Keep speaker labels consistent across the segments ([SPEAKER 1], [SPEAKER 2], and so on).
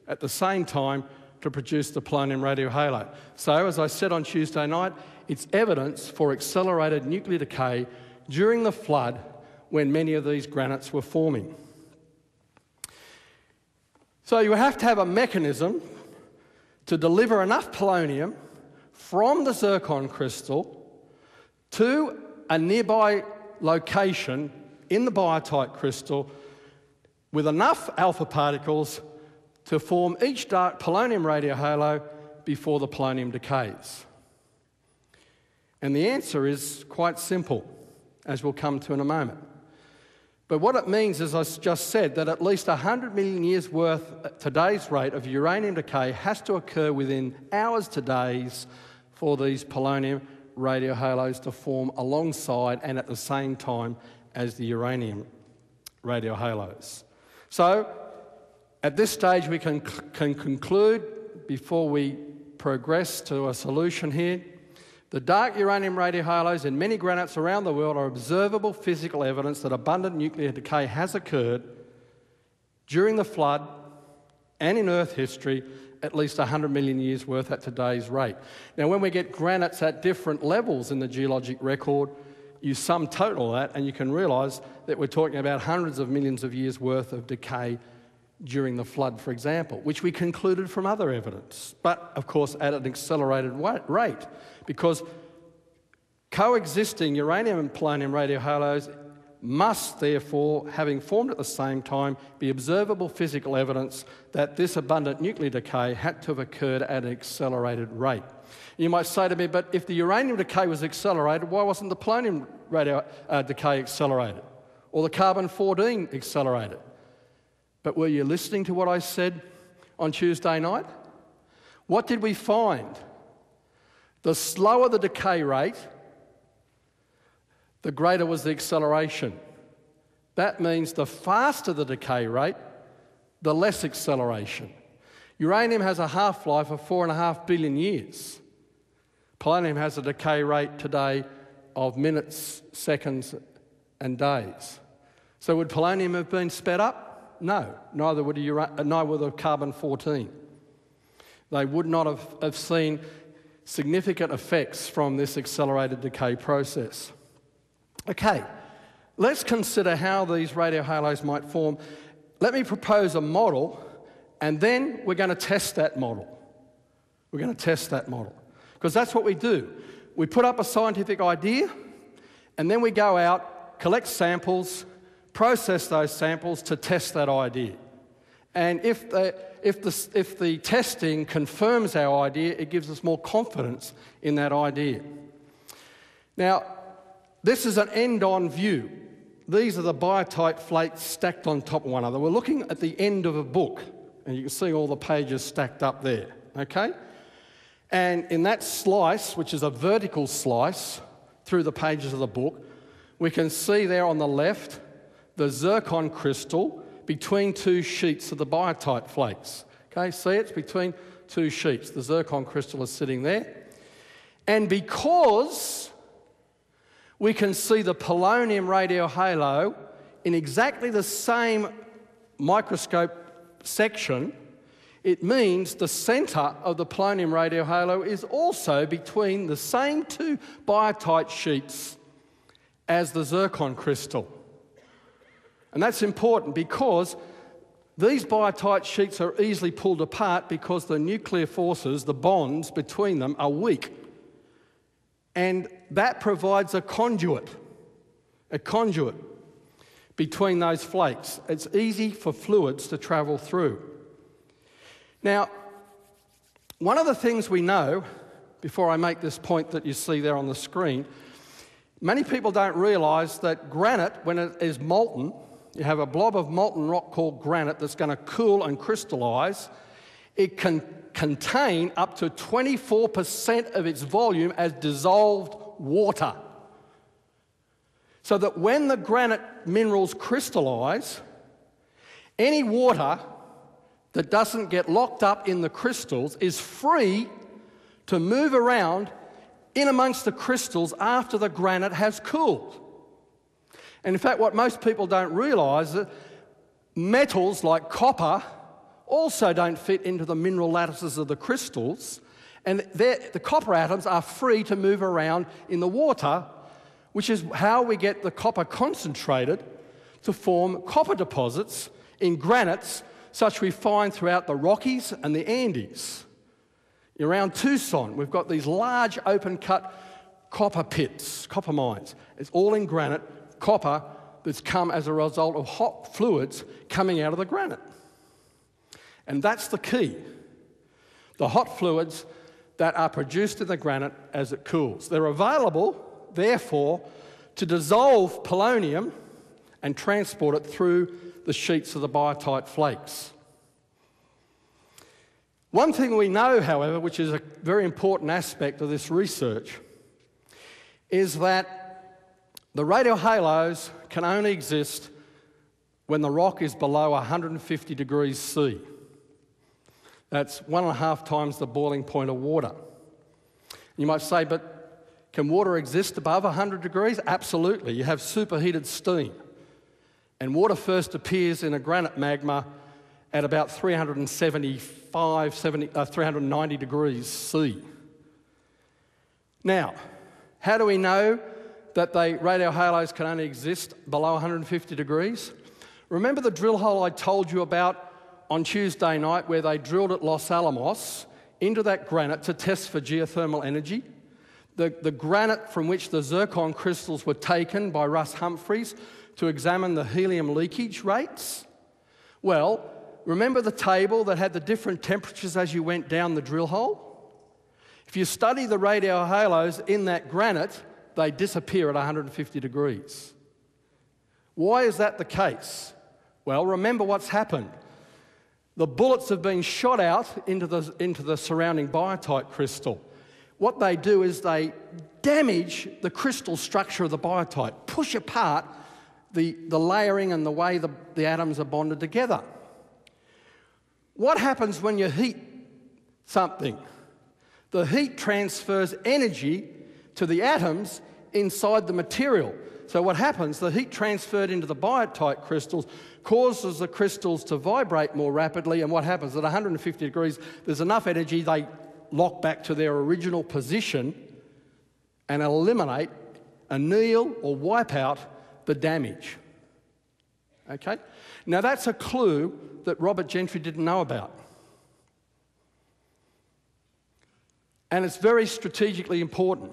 [SPEAKER 1] at the same time to produce the polonium radiohalo. So, as I said on Tuesday night, it's evidence for accelerated nuclear decay during the flood when many of these granites were forming. So you have to have a mechanism to deliver enough polonium from the zircon crystal to a nearby location in the biotite crystal with enough alpha particles to form each dark polonium radiohalo before the polonium decays. And the answer is quite simple, as we'll come to in a moment. But what it means, as I just said, that at least 100 million years worth at today's rate of uranium decay has to occur within hours to days for these polonium radiohalos to form alongside and at the same time as the uranium radiohalos. So, at this stage we can conclude, before we progress to a solution here, the dark uranium radiohalos in many granites around the world are observable physical evidence that abundant nuclear decay has occurred during the flood and in Earth history at least 100 million years worth at today's rate. Now, when we get granites at different levels in the geologic record, you sum total that and you can realise that we're talking about hundreds of millions of years worth of decay during the flood, for example, which we concluded from other evidence, but of course at an accelerated rate, because coexisting uranium and polonium radiohalos must therefore, having formed at the same time, be observable physical evidence that this abundant nuclear decay had to have occurred at an accelerated rate. You might say to me, but if the uranium decay was accelerated, why wasn't the polonium decay accelerated, or the carbon-14 accelerated? But were you listening to what I said on Tuesday night? What did we find? The slower the decay rate, the greater was the acceleration. That means the faster the decay rate, the less acceleration. Uranium has a half-life of 4.5 billion years. Polonium has a decay rate today of minutes, seconds, and days. So would polonium have been sped up? No, neither would the carbon-14. They would not have seen significant effects from this accelerated decay process. Okay, let's consider how these radiohalos might form. Let me propose a model, and then we're going to test that model. We're going to test that model, because that's what we do. We put up a scientific idea, and then we go out, collect samples, process those samples to test that idea. And if the testing confirms our idea, it gives us more confidence in that idea. Now, this is an end-on view. These are the biotite flakes stacked on top of one another. We're looking at the end of a book, and you can see all the pages stacked up there, okay? And in that slice, which is a vertical slice through the pages of the book, we can see there on the left the zircon crystal between two sheets of the biotite flakes. Okay, see, it's between two sheets. The zircon crystal is sitting there. And because we can see the polonium radiohalo in exactly the same microscope section, it means the centre of the polonium radiohalo is also between the same two biotite sheets as the zircon crystal. And that's important because these biotite sheets are easily pulled apart because the nuclear forces, the bonds between them, are weak. And that provides a conduit between those flakes. It's easy for fluids to travel through. Now, one of the things we know, before I make this point that you see there on the screen, many people don't realise that granite, when it is molten, you have a blob of molten rock called granite that's going to cool and crystallise. It can contain up to 24% of its volume as dissolved water. So that when the granite minerals crystallise, any water that doesn't get locked up in the crystals is free to move around in amongst the crystals after the granite has cooled. And in fact, what most people don't realise is that metals like copper also don't fit into the mineral lattices of the crystals, and the copper atoms are free to move around in the water, which is how we get the copper concentrated to form copper deposits in granites such we find throughout the Rockies and the Andes. Around Tucson, we've got these large open-cut copper pits, copper mines. It's all in granite, copper that's come as a result of hot fluids coming out of the granite. And that's the key. The hot fluids that are produced in the granite as it cools. They're available, therefore, to dissolve polonium and transport it through the sheets of the biotite flakes. One thing we know, however, which is a very important aspect of this research, is that the radiohalos can only exist when the rock is below 150 degrees C. That's 1.5 times the boiling point of water. You might say, but can water exist above 100 degrees? Absolutely. You have superheated steam. And water first appears in a granite magma at about 390 degrees C. Now, how do we know that the radiohalos can only exist below 150 degrees? Remember the drill hole I told you about on Tuesday night where they drilled at Los Alamos into that granite to test for geothermal energy? The granite from which the zircon crystals were taken by Russ Humphreys to examine the helium leakage rates? Well, remember the table that had the different temperatures as you went down the drill hole? If you study the radiohalos in that granite, they disappear at 150 degrees. Why is that the case? Well, remember what's happened. The bullets have been shot out into the surrounding biotite crystal. What they do is they damage the crystal structure of the biotite, push apart the layering and the way the atoms are bonded together. What happens when you heat something? The heat transfers energy to the atoms inside the material. So what happens, the heat transferred into the biotite crystals causes the crystals to vibrate more rapidly, and what happens at 150 degrees, there's enough energy, they lock back to their original position and eliminate, anneal or wipe out the damage. Okay? Now that's a clue that Robert Gentry didn't know about. And it's very strategically important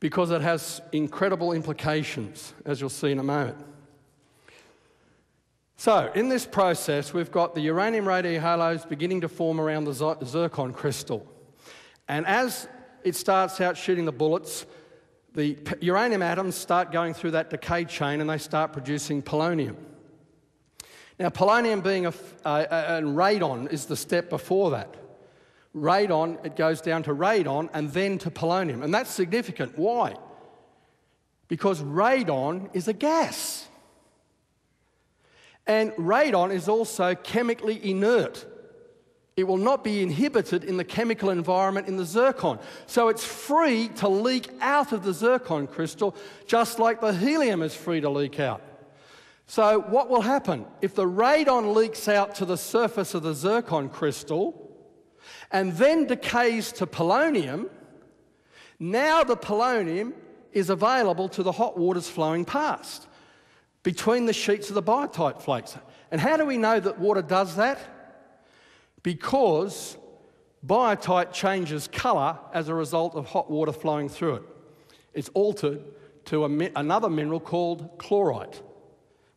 [SPEAKER 1] because it has incredible implications, as you'll see in a moment. So, in this process, we've got the uranium radiohalos beginning to form around the zircon crystal. And as it starts out shooting the bullets, the uranium atoms start going through that decay chain and they start producing polonium. Now, polonium being and radon is the step before that. Radon, it goes down to radon and then to polonium. And that's significant. Why? Because radon is a gas. And radon is also chemically inert. It will not be inhibited in the chemical environment in the zircon. So it's free to leak out of the zircon crystal, just like the helium is free to leak out. So what will happen? If the radon leaks out to the surface of the zircon crystal and then decays to polonium, now the polonium is available to the hot waters flowing past between the sheets of the biotite flakes. And how do we know that water does that? Because biotite changes colour as a result of hot water flowing through it. It's altered to another mineral called chlorite,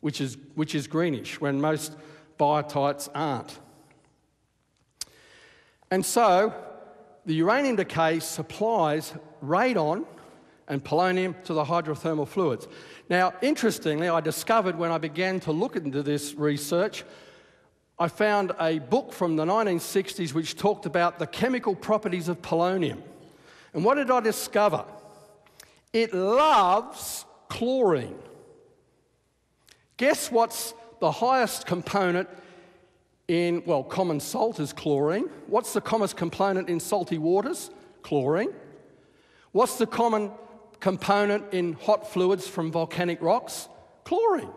[SPEAKER 1] which is greenish, when most biotites aren't. And so the uranium decay supplies radon and polonium to the hydrothermal fluids. Now, interestingly, I discovered when I began to look into this research, I found a book from the 1960s which talked about the chemical properties of polonium. And what did I discover? It loves chlorine. Guess what's the highest component in, well, common salt is chlorine. What's the commonest component in salty waters? Chlorine. What's the common component in hot fluids from volcanic rocks? Chlorine.